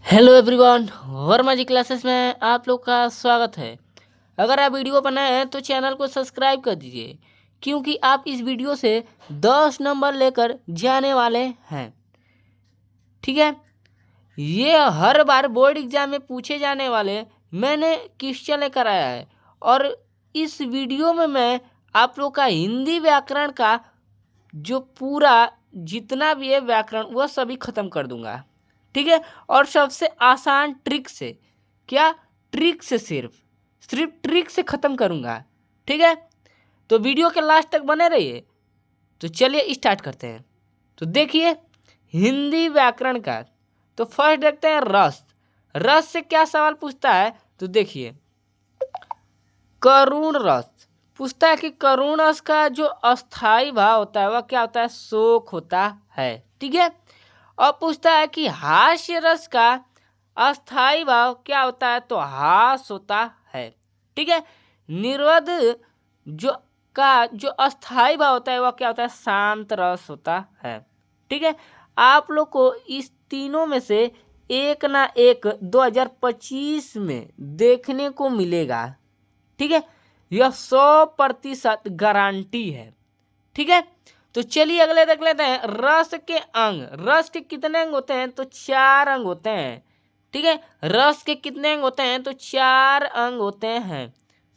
Hello everyone, Verma जी classes में आप लोग का स्वागत है। अगर आप वीडियो पर नए हैं तो चैनल को सब्सक्राइब कर दीजिए, क्योंकि आप इस वीडियो से 10 नंबर लेकर जाने वाले हैं। ठीक है, ये हर बार बोर्ड एग्जाम में पूछे जाने वाले मैंने क्वेश्चन लेकर आया है, और इस वीडियो में मैं आप लोग का हिंदी व्याकरण का जो पूरा जितना भी है व्याकरण वह सभी खत्म कर दूंगा। ठीक है, और सबसे आसान ट्रिक से, क्या ट्रिक से, सिर्फ ट्रिक से खत्म करूंगा। ठीक है, तो वीडियो के लास्ट तक बने रहिए। तो चलिए स्टार्ट करते हैं। तो देखिए हिंदी व्याकरण का, तो फर्स्ट देखते हैं रस। रस से क्या सवाल पूछता है, तो देखिए करुण रस पूछता है कि करुण रस का जो अस्थाई भाव होता है वह क्या होता है, शोक होता है। ठीक है, और पूछता है कि हास्य रस का अस्थाई भाव क्या होता है, तो हास होता है। ठीक है, निर्वध जो अस्थाई भाव होता है वह क्या होता है, शांत रस होता है। ठीक है, आप लोग को इस तीनों में से एक ना एक 2025 में देखने को मिलेगा। ठीक है, यह 100% गारंटी है। ठीक है, तो चलिए अगले देख लेते हैं। रस के अंग, रस के कितने अंग होते हैं, तो 4 अंग होते हैं। ठीक है, रस के कितने अंग होते हैं, तो 4 अंग होते हैं।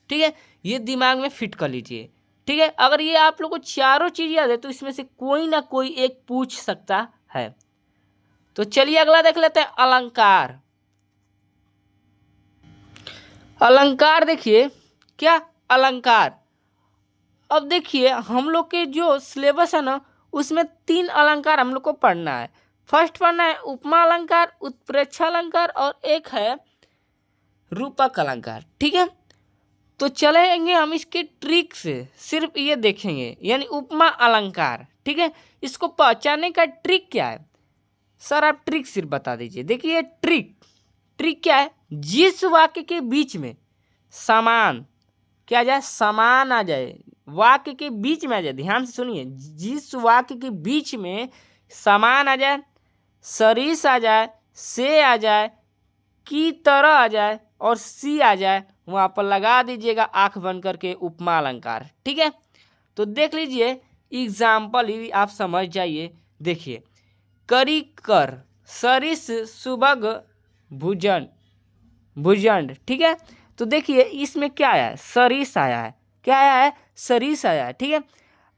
ठीक है, ये दिमाग में फिट कर लीजिए। ठीक है, अगर ये आप लोग को चारों चीज याद है तो इसमें से कोई ना कोई एक पूछ सकता है। तो चलिए अगला देख लेते हैं, अलंकार। अलंकार देखिए, क्या अलंकार, अब देखिए हम लोग के जो सिलेबस है ना उसमें 3 अलंकार हम लोग को पढ़ना है। फर्स्ट पढ़ना है उपमा अलंकार, उत्प्रेक्षा अलंकार, और एक है रूपक अलंकार। ठीक है, तो चलेंगे हम इसके ट्रिक से, सिर्फ ये देखेंगे, यानी उपमा अलंकार। ठीक है, इसको पहचानने का ट्रिक क्या है, सर आप ट्रिक सिर्फ बता दीजिए। देखिए ट्रिक ट्रिक क्या है, जिस वाक्य के बीच में समान क्या आ जाए, समान आ जाए, वाक्य के बीच में आ जाए, ध्यान से सुनिए, जिस वाक्य के बीच में समान आ जाए, सरिस आ जाए, से आ जाए, की तरह आ जाए और सी आ जाए, वहां पर लगा दीजिएगा आंख बंद करके उपमा अलंकार। ठीक है, तो देख लीजिए एग्जाम्पल ही आप समझ जाइए। देखिए करी कर, सरिस सुबग भुजन भुजंड। ठीक है, तो देखिए इसमें क्या आया है, सरिस आया है। क्या आया है, सरिस आया है। ठीक है,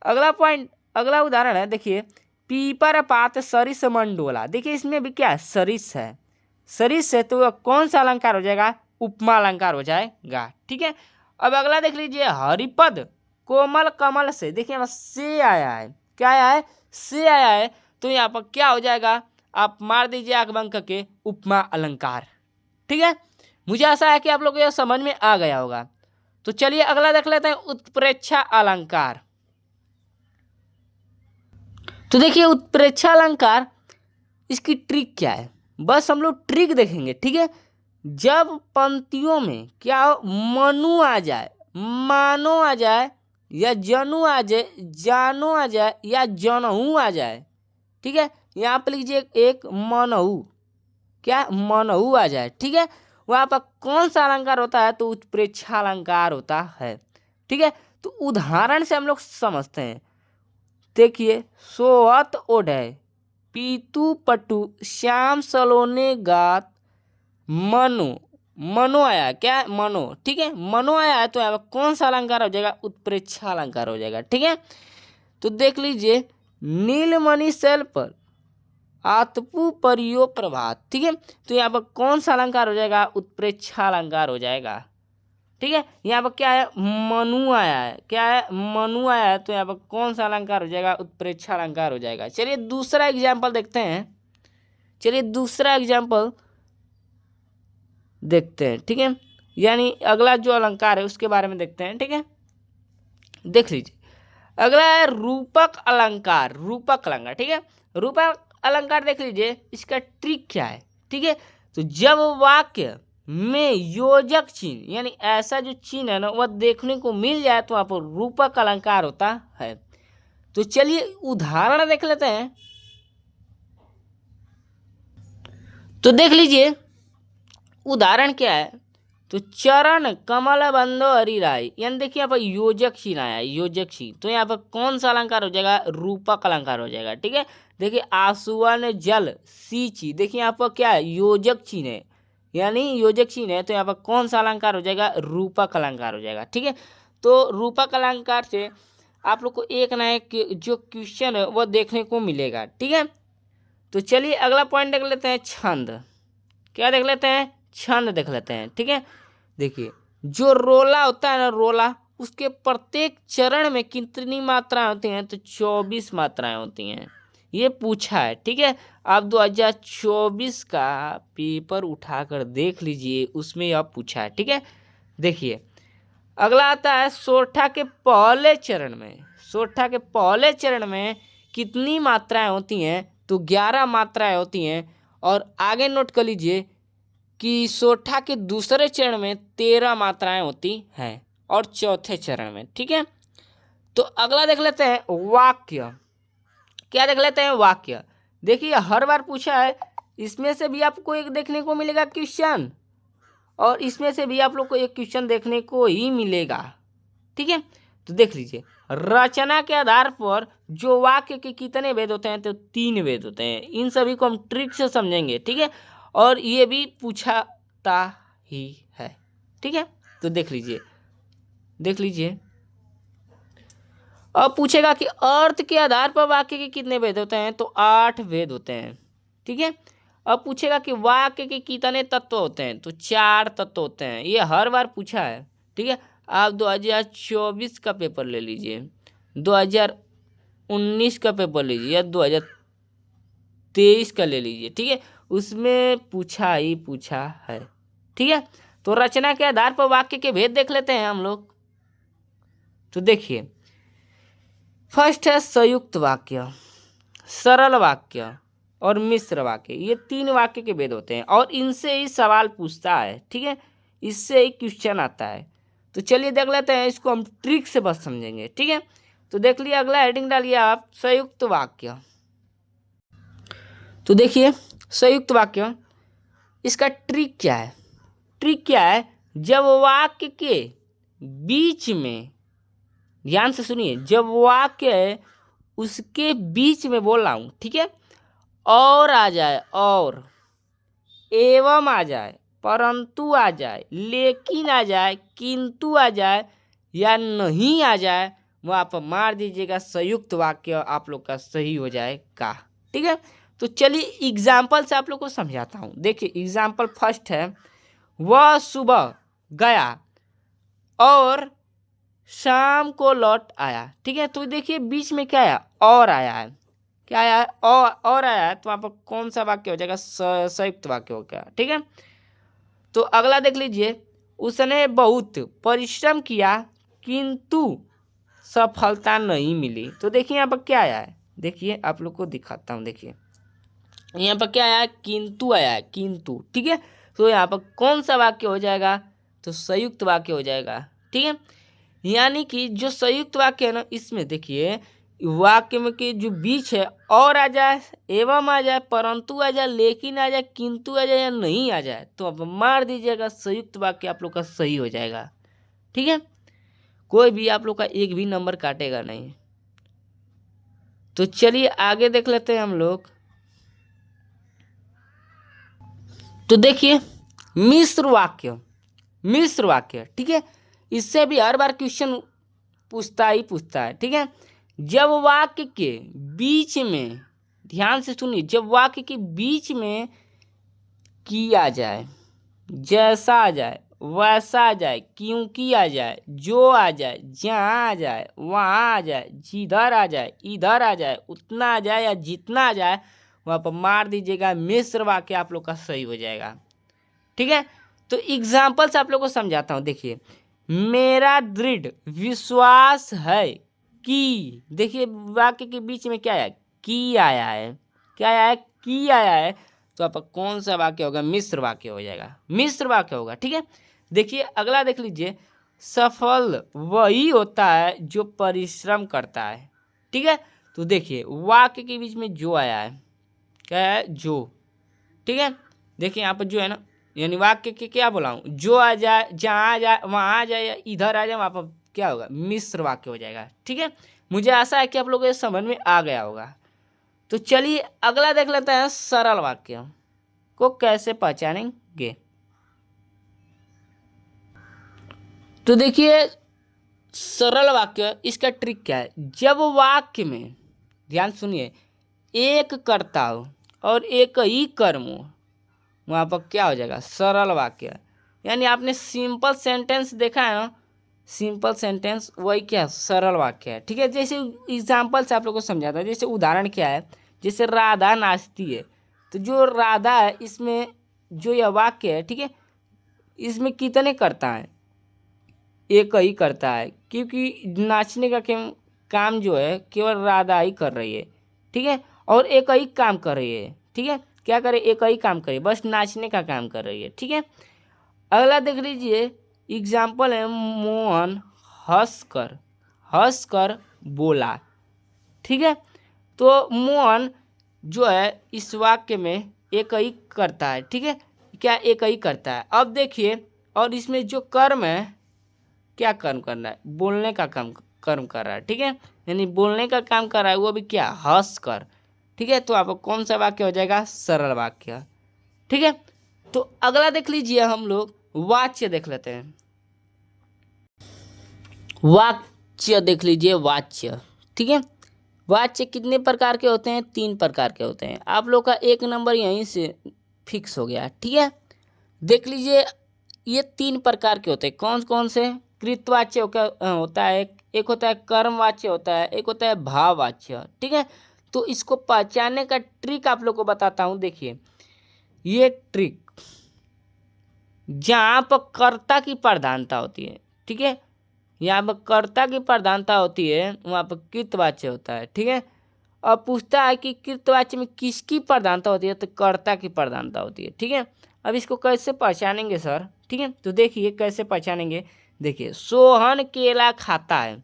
अगला पॉइंट, अगला उदाहरण है, देखिए पीपर पात सरिस मंडोला। देखिए इसमें भी क्या है, सरिस है। सरिस है तो कौन सा अलंकार हो जाएगा, उपमा अलंकार हो जाएगा। ठीक है, अब अगला देख लीजिए, हरिपद कोमल कमल से। देखिए यहाँ से आया है, क्या आया है, से आया है, तो यहाँ पर क्या हो जाएगा, आप मार दीजिए आंख बंद करके उपमा अलंकार। ठीक है, मुझे आशा है कि आप लोग को यह समझ में आ गया होगा। तो चलिए अगला देख लेते हैं, उत्प्रेक्षा अलंकार। तो देखिए उत्प्रेक्षा अलंकार, इसकी ट्रिक क्या है, बस हम लोग ट्रिक देखेंगे। ठीक है, जब पंक्तियों में क्या हो, मनु आ जाए, मानो आ जाए, या जनु आ जाए, जानो आ जाए, या जनहू आ जाए। ठीक है, यहाँ पे लीजिए एक मनहू, क्या मनहू आ जाए। ठीक है, वहां पर कौन सा अलंकार होता है, तो उत्प्रेक्षा अलंकार होता है। ठीक है, तो उदाहरण से हम लोग समझते हैं। देखिए सोहत ओढ़े, पीतू पटु, श्याम सलोने गात, मनो, मनो आया, क्या मनो। ठीक है, मनो आया है तो यहाँ पर कौन सा अलंकार हो जाएगा, उत्प्रेक्षा अलंकार हो जाएगा। ठीक है, तो देख लीजिए नीलमणि शैल पर आतपु परियो प्रभात। ठीक है, तो यहाँ पर कौन सा अलंकार हो जाएगा, उत्प्रेक्षा अलंकार हो जाएगा। ठीक है, यहाँ पर क्या है, मनु आया है, क्या है, मनु आया है, तो यहाँ पर कौन सा अलंकार हो जाएगा, उत्प्रेक्षा अलंकार हो जाएगा। चलिए दूसरा एग्जाम्पल देखते हैं। चलिए दूसरा एग्जाम्पल देखते हैं। ठीक है, यानी अगला जो अलंकार है उसके बारे में देखते हैं। ठीक है, देख लीजिए अगला है रूपक अलंकार। रूपक अलंकार, ठीक है, रूपक अलंकार देख लीजिए, इसका ट्रिक क्या है। ठीक है, तो जब वाक्य में योजक चिन्ह, यानी ऐसा जो चिन्ह है ना वह देखने को मिल जाए तो वहां पर रूपक अलंकार होता है। तो चलिए उदाहरण देख लेते हैं। तो देख लीजिए उदाहरण क्या है। तो चरण कमल बंदो हरिराय, यानी देखिए यहाँ पर योजक चिन्ह आया है, योजक चिन्ह। तो यहाँ पर कौन सा अलंकार हो जाएगा, रूपक अलंकार हो जाएगा। ठीक है, देखिए आसुवन जल सींची, देखिए यहाँ पर क्या है, योजक चिन्ह है, यानी योजक चिन्ह है। तो यहाँ पर कौन सा अलंकार हो जाएगा, रूपक अलंकार हो जाएगा। ठीक है, तो रूपक अलंकार से आप लोग को एक ना एक जो क्वेश्चन है वो देखने को मिलेगा। ठीक है, तो चलिए अगला पॉइंट देख लेते हैं, छंद। क्या देख लेते हैं, छंद देख लेते हैं। ठीक है, देखिए जो रोला होता है ना, रोला, उसके प्रत्येक चरण में कितनी मात्राएं होती हैं, तो 24 मात्राएं होती हैं, ये पूछा है। ठीक है, आप 2024 का पेपर उठाकर देख लीजिए, उसमें यह पूछा है। ठीक है, देखिए अगला आता है सोरठा के पहले चरण में। सोरठा के पहले चरण में कितनी मात्राएं होती हैं, तो 11 मात्राएं होती हैं। और आगे नोट कर लीजिए कि सोरठा के दूसरे चरण में 13 मात्राएं होती हैं और चौथे चरण में। ठीक है, तो अगला देख लेते हैं वाक्य। क्या देख लेते हैं, वाक्य। देखिए हर बार पूछा है, इसमें से भी आपको एक देखने को मिलेगा क्वेश्चन, और इसमें से भी आप लोग को एक क्वेश्चन देखने को ही मिलेगा। ठीक है, तो देख लीजिए रचना के आधार पर जो वाक्य के कितने भेद होते हैं, तो 3 भेद होते हैं। इन सभी को हम ट्रिक से समझेंगे। ठीक है, और ये भी पूछाता ही है। ठीक है, तो देख लीजिए, देख लीजिए अब पूछेगा कि अर्थ के आधार पर वाक्य के कितने भेद होते हैं, तो 8 भेद होते हैं। ठीक है, अब पूछेगा कि वाक्य के कितने तत्व होते हैं, तो 4 तत्व होते हैं। ये हर बार पूछा है। ठीक है, आप 2024 का पेपर ले लीजिए, 2019 का पेपर लीजिए, या 2023 का ले लीजिए। ठीक है, उसमें पूछा ही पूछा है। ठीक है, तो रचना के आधार पर वाक्य के भेद देख लेते हैं हम लोग। तो देखिए फर्स्ट है संयुक्त वाक्य, सरल वाक्य और मिश्र वाक्य। ये 3 वाक्य के भेद होते हैं और इनसे ही सवाल पूछता है। ठीक है, इससे ही क्वेश्चन आता है। तो चलिए देख लेते हैं, इसको हम ट्रिक से बस समझेंगे। ठीक है, तो देख लिया, अगला हेडिंग डालिए आप, संयुक्त वाक्य। तो देखिए संयुक्त वाक्य, इसका ट्रिक क्या है, ट्रिक क्या है, जब वाक्य के बीच में, ध्यान से सुनिए, जब वाक्य है उसके बीच में बोल रहा हूँ, ठीक है, और आ जाए, और एवं आ जाए, परंतु आ जाए, लेकिन आ जाए, किंतु आ जाए, या नहीं आ जाए, वहाँ पर मार दीजिएगा, संयुक्त वाक्य आप लोग का सही हो जाएगा। ठीक है, तो चलिए एग्जाम्पल से आप लोग को समझाता हूँ। देखिए एग्जाम्पल फर्स्ट है, वह सुबह गया और शाम को लौट आया। ठीक है, तो देखिए बीच में क्या आया, और आया है, क्या आया है, और आया है, तो वहाँ पर कौन सा वाक्य हो जाएगा, संयुक्त वाक्य हो गया। ठीक है, तो अगला देख लीजिए, उसने बहुत परिश्रम किया किंतु सफलता नहीं मिली। तो देखिए यहाँ पर क्या आया है, देखिए आप लोग को दिखाता हूँ। देखिए यहाँ पर क्या आया है, किंतु आया है, किंतु। ठीक है, तो यहाँ पर कौन सा वाक्य हो जाएगा, तो संयुक्त वाक्य हो जाएगा। ठीक है, यानी कि जो संयुक्त वाक्य है ना, इसमें देखिए वाक्य में के जो बीच है, और आ जाए, एवं आ जाए, परंतु आ जाए, लेकिन आ जाए, किंतु आ जाए, या नहीं आ जाए, तो अब मार दीजिएगा, संयुक्त वाक्य आप लोग का सही हो जाएगा। ठीक है, कोई भी आप लोग का एक भी नंबर काटेगा नहीं। तो चलिए आगे देख लेते हैं हम लोग। तो देखिए मिश्र वाक्य, मिश्र वाक्य। ठीक है, इससे भी हर बार क्वेश्चन पूछता ही पूछता है। ठीक है, जब वाक्य के बीच में, ध्यान से सुनिए, जब वाक्य के बीच में की आ जाए, जैसा आ जाए, वैसा आ जाए, क्योंकि आ जाए, जो आ जाए, जहाँ आ जाए, वहाँ आ जाए, जिधर आ जाए, इधर आ जाए, उतना आ जाए, या जितना आ जाए, वहाँ पर मार दीजिएगा, मिश्र वाक्य आप लोग का सही हो जाएगा। ठीक है, तो एग्जाम्पल से आप लोग को समझाता हूँ। देखिए मेरा दृढ़ विश्वास है कि, देखिए वाक्य के बीच में क्या आया, की आया है, क्या आया है, की आया है, तो आप कौन सा वाक्य होगा, मिश्र वाक्य हो जाएगा, मिश्र वाक्य होगा। ठीक है, देखिए अगला देख लीजिए, सफल वही होता है जो परिश्रम करता है। ठीक है, तो देखिए वाक्य के बीच में जो आया है, क्या है, जो। ठीक है, देखिए यहाँ पर जो है ना, यानी वाक्य के क्या बोला हूँ, जो आ जाए, जहाँ आ जाए, वहाँ आ जाए, या इधर आ जाए, वहाँ पर क्या होगा, मिश्र वाक्य हो जाएगा। ठीक है, मुझे आशा है कि आप लोगों को समझ में आ गया होगा। तो चलिए अगला देख लेते हैं, सरल वाक्य को कैसे पहचानेंगे। तो देखिए सरल वाक्य, इसका ट्रिक क्या है, जब वाक्य में, ध्यान सुनिए, एक कर्ता हो और एक ही कर्म हो, वहाँ पर क्या हो जाएगा, सरल वाक्य। यानी आपने सिंपल सेंटेंस देखा है ना, सिंपल सेंटेंस वही क्या, सरल वाक्य है। ठीक है, जैसे एग्जाम्पल से आप लोग को समझाता है, जैसे उदाहरण क्या है, जैसे राधा नाचती है, तो जो राधा है इसमें जो यह वाक्य है, ठीक है, इसमें कितने कर्ता है, एक ही करता है, क्योंकि नाचने का काम जो है केवल राधा ही कर रही है। ठीक है, और एक ही काम कर रही है। ठीक है, क्या करे, एक ही काम करे, बस नाचने का काम कर रही है। ठीक है, अगला देख लीजिए, एग्जाम्पल है, मोहन हंसकर बोला। ठीक है, तो मोहन जो है इस वाक्य में एक ही करता है। ठीक है, क्या एक ही करता है। अब देखिए, और इसमें जो कर्म है, क्या कर्म करना है, बोलने का कर्म कर रहा है। ठीक है, यानी बोलने का काम कर रहा है, वो भी क्या, हंस कर। ठीक है, तो आपको कौन सा वाक्य हो जाएगा, सरल वाक्य। ठीक है, तो अगला देख लीजिए, हम लोग वाच्य देख लेते हैं। वाच्य देख लीजिए, वाच्य। ठीक है, वाच्य कितने प्रकार के होते हैं, 3 प्रकार के होते हैं। आप लोग का 1 नंबर यहीं से फिक्स हो गया। ठीक है, देख लीजिए, ये 3 प्रकार के होते हैं। कौन कौन से, कृतवाच्य होता है, एक होता है कर्मवाच्य होता है, एक होता है भाववाच्य। ठीक है, तो इसको पहचानने का ट्रिक आप लोग को बताता हूँ। देखिए ये ट्रिक, जहाँ पर कर्ता की प्रधानता होती है, ठीक है, यहाँ पर कर्ता की प्रधानता होती है, वहाँ पर कृतवाच्य होता है। ठीक है, अब पूछता है कि कृतवाच्य में किसकी प्रधानता होती है, तो कर्ता की प्रधानता होती है। ठीक है, अब इसको कैसे पहचानेंगे सर। ठीक है, तो देखिए कैसे पहचानेंगे। देखिए, सोहन केला खाता है,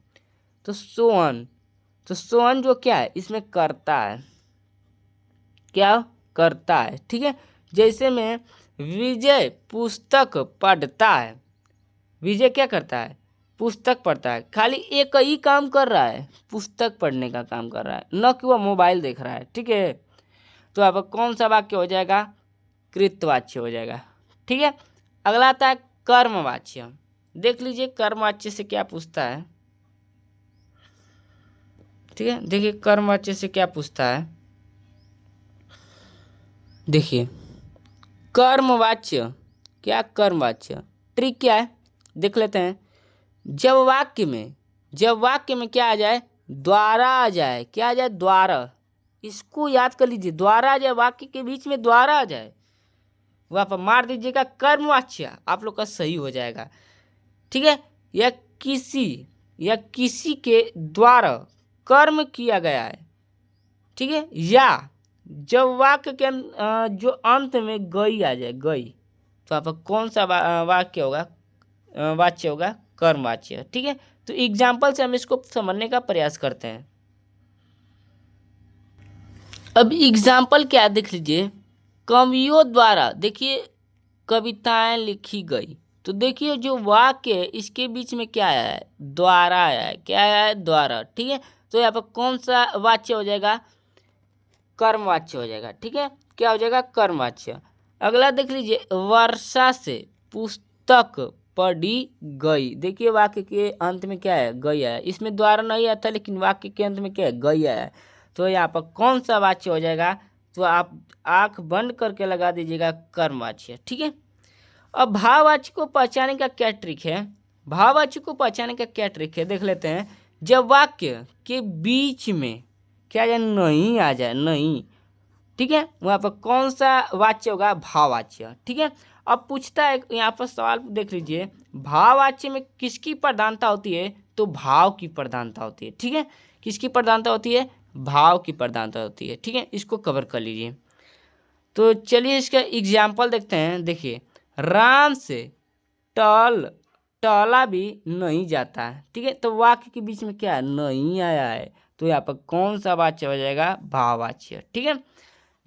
तो सोहन जो क्या है, इसमें कर्ता है, क्या करता है। ठीक है, जैसे में विजय पुस्तक पढ़ता है, विजय क्या करता है, पुस्तक पढ़ता है, खाली एक ही काम कर रहा है, पुस्तक पढ़ने का काम कर रहा है, न कि वह मोबाइल देख रहा है। ठीक है, तो अब कौन सा वाक्य हो जाएगा, कृतवाच्य हो जाएगा। ठीक है, अगला आता है कर्मवाच्य। देख लीजिए कर्मवाच्य से क्या पूछता है। ठीक है, देखिए कर्मवाच्य से क्या पूछता है। देखिए कर्मवाच्य, क्या कर्मवाच्य, ट्रिक क्या है, देख लेते हैं। जब वाक्य में क्या आ जाए, द्वारा आ जाए, क्या आ जाए, द्वारा, इसको याद कर लीजिए, द्वारा आ जाए, वाक्य के बीच में द्वारा आ जाए, वहाँ पर मार दीजिएगा कर्मवाच्य, आप लोग का सही हो जाएगा। ठीक है, या किसी के द्वारा कर्म किया गया है। ठीक है, या जब वाक्य के जो अंत में गई आ जाए, गई, तो आप कौन सा वाक्य होगा, वाच्य होगा, कर्मवाच्य। ठीक है, तो एग्जाम्पल से हम इसको समझने का प्रयास करते हैं। अब एग्जाम्पल क्या देख लीजिए, कवियों द्वारा, देखिए कविताएं लिखी गई, तो देखिए जो वाक्य है इसके बीच में क्या आया है, द्वारा आया है, क्या आया है, द्वारा। ठीक है, तो यहाँ पर कौन सा वाच्य हो जाएगा, कर्मवाच्य हो जाएगा। ठीक है, क्या हो जाएगा, कर्मवाच्य। अगला देख लीजिए, वर्षा से पुस्तक पढ़ी गई, देखिए वाक्य के अंत में क्या है, गई है, इसमें द्वारा नहीं आता, लेकिन वाक्य के अंत में क्या है, गई है, तो यहाँ पर कौन सा वाच्य हो जाएगा, तो आप आंख बंद करके लगा दीजिएगा, कर्मवाच्य। ठीक है, अब भाववाच्य को पहचानने का क्या ट्रिक है, भाववाच्य को पहचानने का क्या ट्रिक है, देख लेते हैं। जब वाक्य के बीच में क्या आ जाए, नहीं आ जाए, नहीं, ठीक है, वहाँ पर कौन सा वाच्य होगा, भाववाच्य। ठीक है, अब पूछता है यहाँ पर सवाल देख लीजिए, भाववाच्य में किसकी प्रधानता होती है, तो भाव की प्रधानता होती है। ठीक है, किसकी प्रधानता होती है, भाव की प्रधानता होती है। ठीक है, इसको कवर कर लीजिए। तो चलिए इसका एग्जाम्पल देखते हैं। देखिए, राम से टहला भी नहीं जाता है। ठीक है, तो वाक्य के बीच में क्या है, नहीं आया है, तो यहाँ पर कौन सा वाच्य हो जाएगा, भाववाच्य। ठीक है,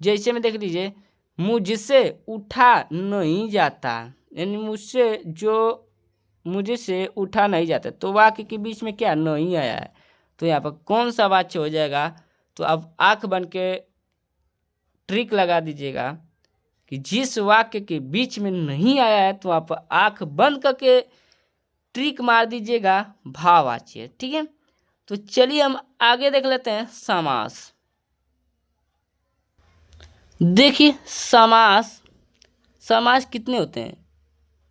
जैसे में देख लीजिए, मुझसे उठा नहीं जाता, यानी मुझसे उठा नहीं जाता। तो वाक्य के बीच में क्या नहीं आया है, तो यहाँ पर कौन सा वाक्य हो जाएगा। तो अब आंख बन के ट्रिक लगा दीजिएगा कि जिस वाक्य के बीच में नहीं आया है तो आप आंख बंद करके ट्रिक मार दीजिएगा भाववाच्य। ठीक है, तो चलिए हम आगे देख लेते हैं समास। देखिए समास कितने होते हैं,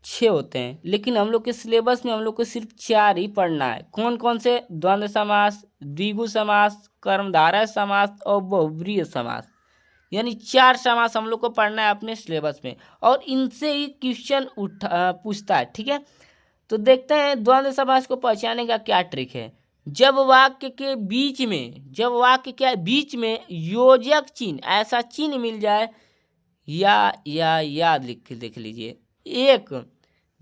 6 होते हैं, लेकिन हम लोग के सिलेबस में हम लोग को सिर्फ 4 ही पढ़ना है। कौन कौन से? द्वंद्व समास, द्विगु समास, कर्मधारय समास और बहुव्रीहि समास, यानी 4 समास हम लोग को पढ़ना है अपने सिलेबस में, और इनसे ही क्वेश्चन पूछता है। ठीक है, तो देखते हैं द्वंद्व समास को पहचानने का क्या ट्रिक है। जब वाक्य के बीच में योजक चिन्ह, ऐसा चिन्ह मिल जाए, या देख लीजिए, एक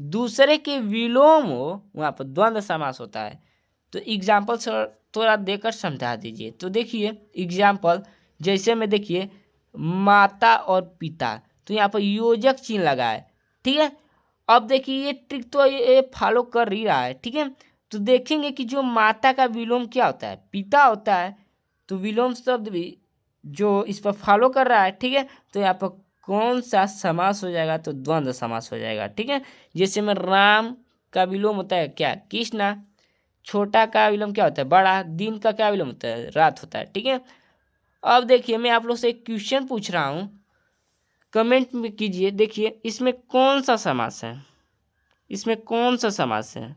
दूसरे के विलोम हो, वहाँ पर द्वंद्व समास होता है। तो एग्जाम्पल थोड़ा देकर समझा दीजिए। तो देखिए एग्जाम्पल, जैसे में देखिए माता और पिता, तो यहाँ पर योजक चिन्ह लगा है। ठीक है, अब देखिए ये ट्रिक तो ये फॉलो कर ही रहा है। ठीक है, तो देखेंगे कि जो माता का विलोम क्या होता है, पिता होता है, तो विलोम शब्द भी जो इस पर फॉलो कर रहा है। ठीक है, तो यहाँ पर कौन सा समास हो जाएगा, तो द्वंद्व समास हो जाएगा। ठीक है, जैसे में राम का विलोम होता है क्या, कृष्णा, छोटा का विलोम क्या होता है, बड़ा, दिन का क्या विलोम होता है, रात होता है। ठीक है, अब देखिए मैं आप लोग से एक क्वेश्चन पूछ रहा हूँ, कमेंट में कीजिए। देखिए इसमें कौन सा समास है,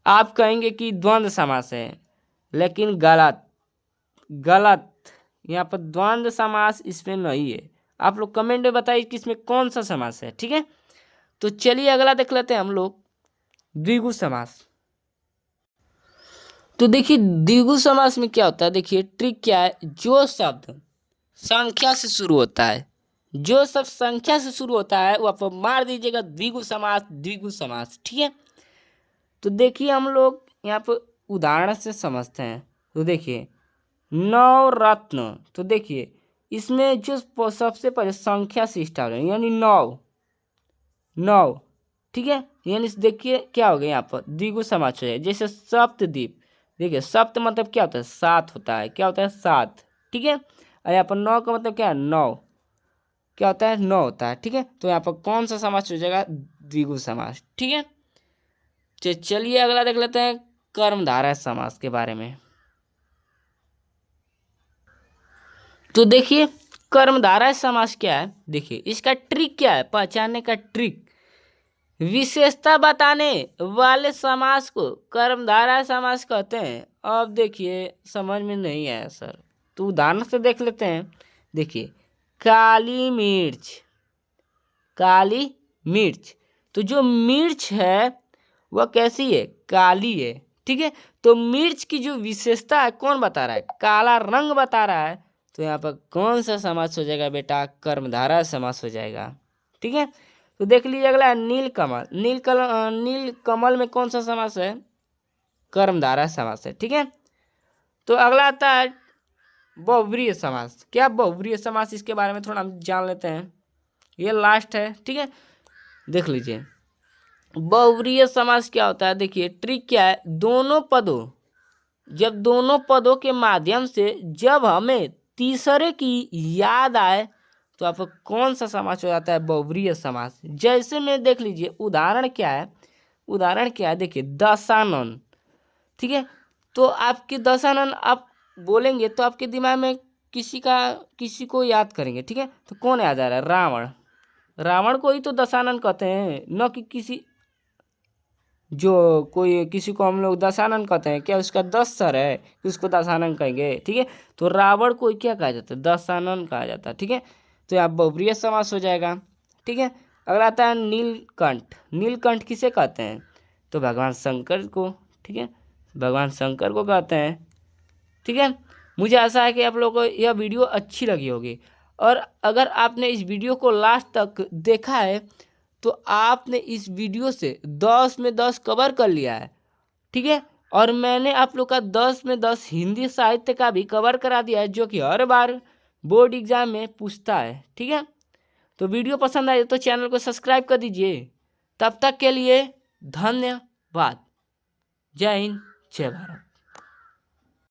आप कहेंगे कि द्वंद्व समास है, लेकिन गलत। यहाँ पर द्वंद्व समास इसमें नहीं है। आप लोग कमेंट में बताइए कि इसमें कौन सा समास है। ठीक है, तो चलिए अगला देख लेते हैं हम लोग, द्विगु समास। तो देखिए द्विगु समास में क्या होता है, देखिए ट्रिक क्या है, जो शब्द संख्या से शुरू होता है, वो आप मार दीजिएगा द्विगु समास। ठीक है, तो देखिए हम लोग यहाँ पर उदाहरण से समझते हैं। तो देखिए नवरत्न, तो देखिए इसमें जो सबसे पहले संख्या से स्टार्ट है, यानी 9। ठीक है, यानी देखिए क्या हो गया, यहाँ पर द्विगु समास है। जैसे सप्तद्वीप, देखिए सप्त मतलब क्या होता है, 7 होता है, क्या होता है, 7। ठीक है, और यहाँ पर 9 का मतलब क्या है, 9, क्या होता है, 9 होता है। ठीक है, तो यहाँ पर कौन सा समास हो जाएगा, द्विगु समास। ठीक है, चलिए अगला देख लेते हैं कर्मधारय समास के बारे में। तो देखिए कर्मधारय समास क्या है, देखिए इसका ट्रिक क्या है, पहचानने का ट्रिक, विशेषता बताने वाले समास को कर्मधारय समास कहते हैं। अब देखिए समझ में नहीं आया सर, तो उदाहरण से देख लेते हैं। देखिए काली मिर्च, तो जो मिर्च है वह कैसी है, काली है। ठीक है, तो मिर्च की जो विशेषता है कौन बता रहा है, काला रंग बता रहा है। तो यहाँ पर कौन सा समास हो जाएगा बेटा, कर्मधारय समास हो जाएगा। ठीक है, तो देख लीजिए अगला नीलकमल। नीलकमल में कौन सा समास है, कर्मधारय समास है। ठीक है, तो अगला आता है बहुव्रीहि समास। क्या बहुव्रीहि समास, इसके बारे में थोड़ा हम जान लेते हैं, ये लास्ट है। ठीक है, देख लीजिए बहुव्रीहि समास क्या होता है। देखिए ट्रिक क्या है, दोनों पदों के माध्यम से जब हमें तीसरे की याद आए तो आपको कौन सा समास हो जाता है, बहुव्रीहि समास। जैसे में देख लीजिए उदाहरण क्या है, देखिए दशानन। ठीक है, तो आपके दशानन आप बोलेंगे तो आपके दिमाग में किसी को याद करेंगे। ठीक है, तो कौन याद आ रहा है, रावण को ही तो दशानन कहते हैं, न कि किसी को हम लोग दशानन कहते हैं, क्या उसका 10 सर है कि उसको दशानन कहेंगे। ठीक है, तो रावण को क्या कहा जाता है, दशानन कहा जाता है। ठीक है, तो यहाँ बहुव्रीहि समास हो जाएगा। ठीक है, अगला आता है नीलकंठ किसे कहते हैं, तो भगवान शंकर को। ठीक है, भगवान शंकर को कहते हैं। ठीक है, मुझे आशा है कि आप लोगों को यह वीडियो अच्छी लगी होगी, और अगर आपने इस वीडियो को लास्ट तक देखा है तो आपने इस वीडियो से 10 में 10 कवर कर लिया है। ठीक है, और मैंने आप लोग का 10 में 10 हिंदी साहित्य का भी कवर करा दिया है, जो कि हर बार बोर्ड एग्जाम में पूछता है। ठीक है, तो वीडियो पसंद आए तो चैनल को सब्सक्राइब कर दीजिए। तब तक के लिए धन्यवाद। जय हिंद, जय भारत।